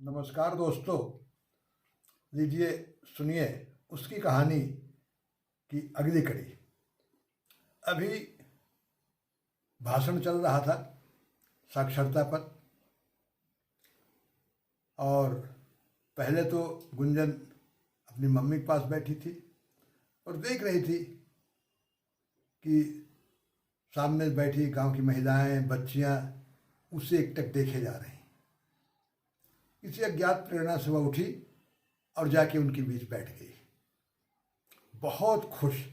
नमस्कार दोस्तों। लीजिए सुनिए उसकी कहानी की अगली कड़ी। अभी भाषण चल रहा था साक्षरता पर, और पहले तो गुंजन अपनी मम्मी के पास बैठी थी और देख रही थी कि सामने बैठी गांव की महिलाएं, बच्चियां उसे एकटक देखे जा रही। किसी अज्ञात प्रेरणा से वह उठी और जाके उनके बीच बैठ गई, बहुत खुश।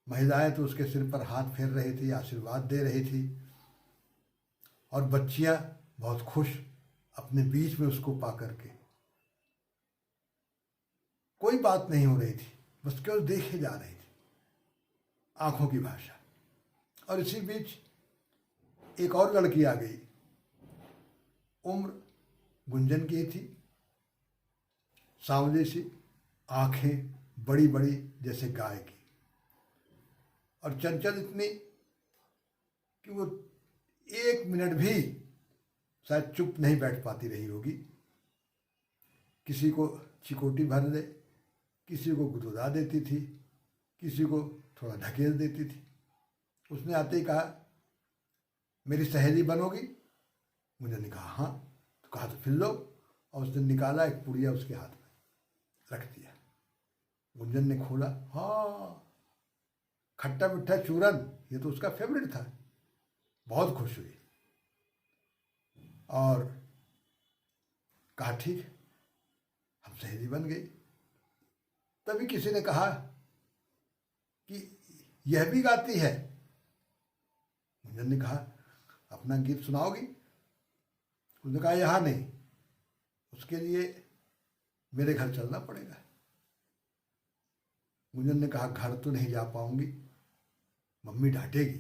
महिलाएं तो उसके सिर पर हाथ फेर रही थी, आशीर्वाद दे रही थी, और बच्चियां बहुत खुश अपने बीच में उसको पा करके। कोई बात नहीं हो रही थी, बस केवल देखे जा रही थी, आंखों की भाषा। और इसी बीच एक और लड़की आ गई, उम्र गुंजन की ही थी, सांवली सी, आंखें बड़ी बड़ी जैसे गाय की, और चंचल इतनी कि वो एक मिनट भी शायद चुप नहीं बैठ पाती रही होगी। किसी को चिकोटी भर दे, किसी को गुदगुदा देती थी, किसी को थोड़ा ढकेल देती थी। उसने आते ही कहा, मेरी सहेली बनोगी? मुझे ने कहा हाँ। तो कहा तो फिर लो। और उसने निकाला एक पुड़िया, उसके हाथ में रख दिया। गुंजन ने खोला, हाँ, खट्टा मीठा चूरन, ये तो उसका फेवरेट था। बहुत खुश हुई और कहा ठीक, हम सहेली बन गई। तभी किसी ने कहा कि यह भी गाती है। गुंजन ने कहा, अपना गीत सुनाओगी? उसने कहा यहाँ नहीं, उसके लिए मेरे घर चलना पड़ेगा। गुंजन ने कहा, घर तो नहीं जा पाऊंगी, मम्मी डांटेगी।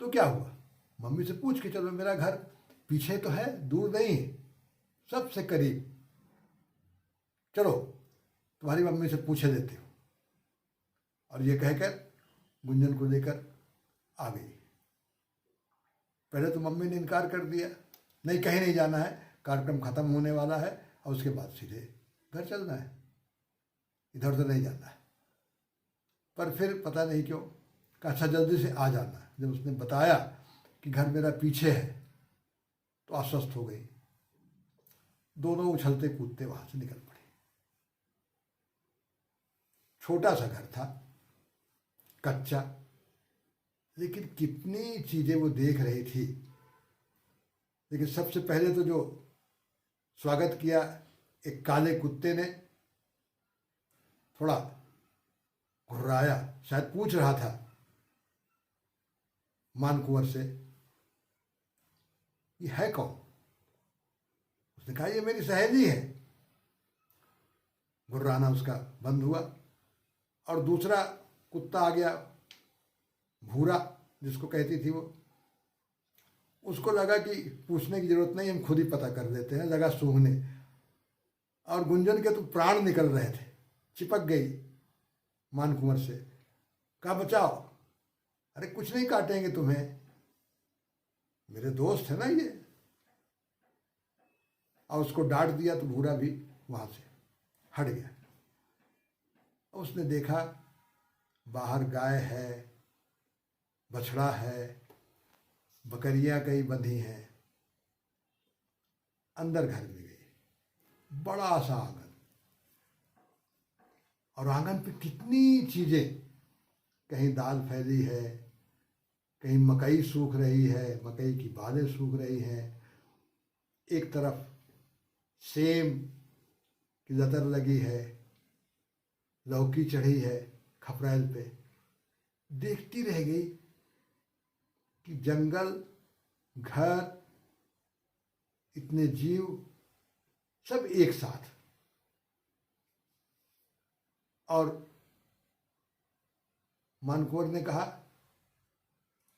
तो क्या हुआ, मम्मी से पूछ के चलो, मेरा घर पीछे तो है, दूर नहीं है, सबसे करीब। चलो तुम्हारी मम्मी से पूछे देते हो। और ये कहकर गुंजन को लेकर आ गई। पहले तो मम्मी ने इनकार कर दिया, नहीं कहीं नहीं जाना है, कार्यक्रम खत्म होने वाला है और उसके बाद सीधे घर चलना है, इधर उधर नहीं जाना है। पर फिर पता नहीं क्यों कहा, अच्छा जल्दी से आ जाना। जब उसने बताया कि घर मेरा पीछे है तो आश्वस्त हो गई। दोनों उछलते कूदते वहां से निकल पड़े। छोटा सा घर था, कच्चा, लेकिन कितनी चीजें वो देख रही थी। लेकिन सबसे पहले तो जो स्वागत किया, एक काले कुत्ते ने थोड़ा घुर्राया, शायद पूछ रहा था मान कुंवर से, ये है कौन? उसने कहा, ये मेरी सहेली है। घुर्राना उसका बंद हुआ। और दूसरा कुत्ता आ गया, भूरा जिसको कहती थी वो। उसको लगा कि पूछने की जरूरत नहीं, हम खुद ही पता कर लेते हैं, लगा सूंघने। और गुंजन के तो प्राण निकल रहे थे, चिपक गई मान कुंवर से। कहा, बचाओ। अरे कुछ नहीं काटेंगे तुम्हें, मेरे दोस्त है ना ये। और उसको डांट दिया तो भूरा भी वहां से हट गया। उसने देखा बाहर गाय है, बछड़ा है, बकरियां कई बंधी हैं। अंदर घर में गई, बड़ा सा आंगन, और आंगन पे कितनी चीजें, कहीं दाल फैली है, कहीं मकई सूख रही है, मकई की बालें सूख रही हैं, एक तरफ सेम की लतर लगी है, लौकी चढ़ी है खपरैल पे। देखती रह गई कि जंगल, घर, इतने जीव सब एक साथ। और मानकोर ने कहा,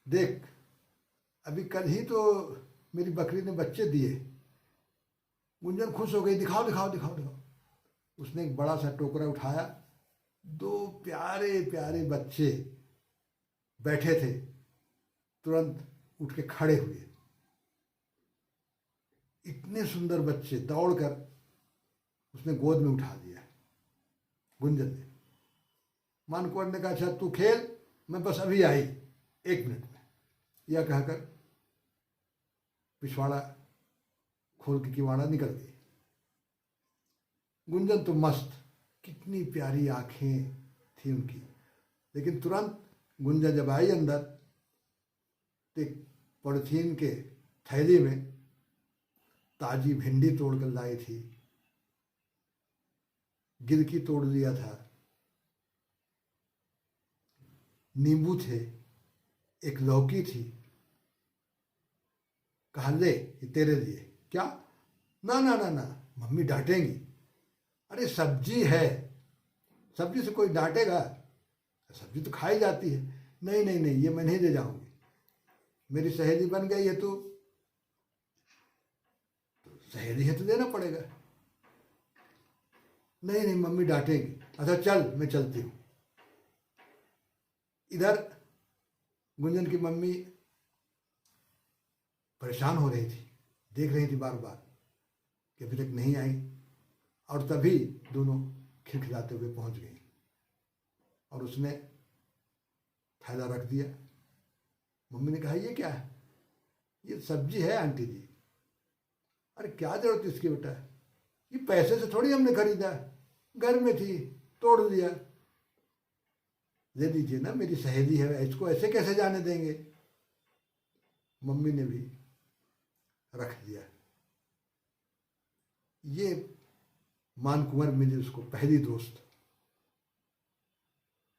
देख, अभी कल ही तो मेरी बकरी ने बच्चे दिए। गुंजन खुश हो गई, दिखाओ दिखाओ दिखाओ दिखाओ। उसने एक बड़ा सा टोकरा उठाया, दो प्यारे प्यारे बच्चे बैठे थे, तुरंत उठ के खड़े हुए। इतने सुंदर बच्चे दौड़कर उसने गोद में उठा दिया गुंजन ने। मानकुंवर ने कहा अच्छा तू खेल, मैं बस अभी आई 1 मिनट में। यह कहकर पिछवाड़ा खोल के किवाड़ा निकल गई। गुंजन तो मस्त, कितनी प्यारी आंखें थी उनकी। लेकिन तुरंत गुंजन जब आई अंदर तो एक पॉलिथीन के थैली में ताजी भिंडी तोड़कर लाई थी, गिलकी तोड़ लिया था, नींबू थे, एक लौकी थी। कहा ले ये तेरे लिए। क्या? ना ना ना ना, मम्मी डांटेंगी। अरे सब्जी है, सब्जी से कोई डांटेगा? सब्जी तो खाई जाती है। नहीं नहीं नहीं, ये मैं नहीं ले जाऊंगी, मेरी सहेली बन गई है तू, तो सहेली है तो देना पड़ेगा। नहीं नहीं मम्मी डांटेंगी। अच्छा चल मैं चलती हूँ। इधर गुंजन की मम्मी परेशान हो रही थी, देख रही थी बार बार कि अभी तक नहीं आई, और तभी दोनों खिलखिलाते हुए पहुंच गई और उसने थैला रख दिया। मम्मी ने कहा ये क्या है? ये सब्जी है आंटी जी। अरे क्या जरूरत है इसकी बेटा, ये पैसे से थोड़ी हमने खरीदा, घर में थी तोड़ लिया। ले लीजिए ना, मेरी सहेली है, इसको ऐसे कैसे जाने देंगे। मम्मी ने भी रख दिया। ये मानकुंवर मिली उसको पहली दोस्त,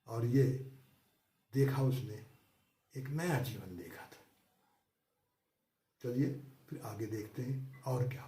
और ये देखा उसने एक नया जीवन देखा था। चलिए फिर आगे देखते हैं और क्या।